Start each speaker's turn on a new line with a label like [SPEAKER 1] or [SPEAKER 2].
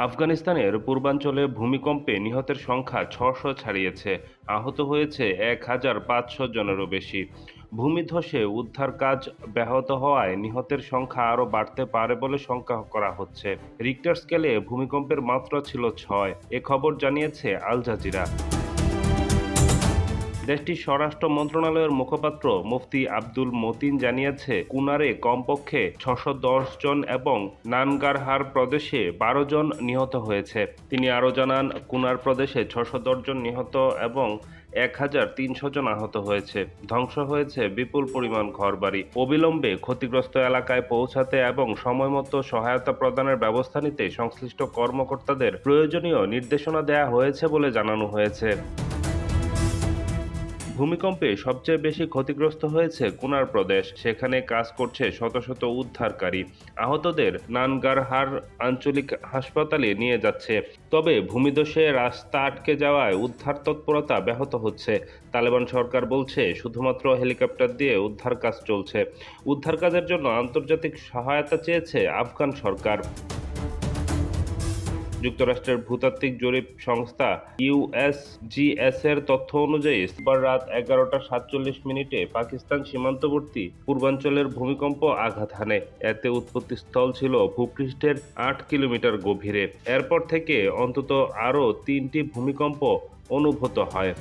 [SPEAKER 1] আফগানিস্তানের পূর্বাঞ্চলে ভূমিকম্পে নিহতের সংখ্যা ৬০০ ছাড়িয়েছে। আহত হয়েছে ১,৫০০ জনেরও বেশি। ভূমিধসে উদ্ধার কাজ ব্যাহত হওয়ায় নিহতের সংখ্যা আরও বাড়তে পারে বলে শঙ্কা করা হচ্ছে। রিক্টার স্কেলে ভূমিকম্পের মাত্রা ছিল ৬। এ খবর জানিয়েছে আল জাজিরা। দেশটির স্বরাষ্ট্র মন্ত্রণালয়ের মুখপাত্র মুফতি আব্দুল মতিন জানিয়েছে, কুনারে কমপক্ষে ৬১০ জন এবং নানগারহার প্রদেশে ১২ জন নিহত হয়েছে। তিনি আরও জানান, কুনার প্রদেশে ৬১০ জন নিহত এবং ১,৩০০ জন আহত হয়েছে। ধ্বংস হয়েছে বিপুল পরিমাণ ঘরবাড়ি। অবিলম্বে ক্ষতিগ্রস্ত এলাকায় পৌঁছাতে এবং সময়মতো সহায়তা প্রদানের ব্যবস্থা নিতে সংশ্লিষ্ট কর্মকর্তাদের প্রয়োজনীয় নির্দেশনা দেয়া হয়েছে বলে জানানো হয়েছে। ভূমিকম্পে সবচেয়ে বেশি ক্ষতিগ্রস্ত হয়েছে কুনার প্রদেশ। সেখানে কাজ করছে শত শত উদ্ধারকারী। আহতদের নানগারহার আঞ্চলিক হাসপাতালে নিয়ে যাচ্ছে। তবে ভূমিধসে রাস্তা আটকে যাওয়ায় উদ্ধার তৎপরতা ব্যাহত হচ্ছে। তালেবান সরকার বলছে, শুধুমাত্র হেলিকপ্টার দিয়ে উদ্ধার কাজ চলছে। উদ্ধার কাজের জন্য আন্তর্জাতিক সহায়তা চেয়েছে আফগান সরকার। যুক্তরাষ্ট্রের ভূতাত্ত্বিক জরিপ সংস্থা ইউএসজিএস-এর তথ্য অনুযায়ী সোমবার রাত ১১টা ৪৭ মিনিটে পাকিস্তান সীমান্তবর্তী পূর্বাঞ্চলের ভূমিকম্প আঘাত হানে। এতে উৎপত্তিস্থল ছিল ভূপৃষ্ঠের ৮ কিলোমিটার গভীরে। এরপর থেকে অন্তত আরও ৩টি ভূমিকম্প অনুভূত হয়।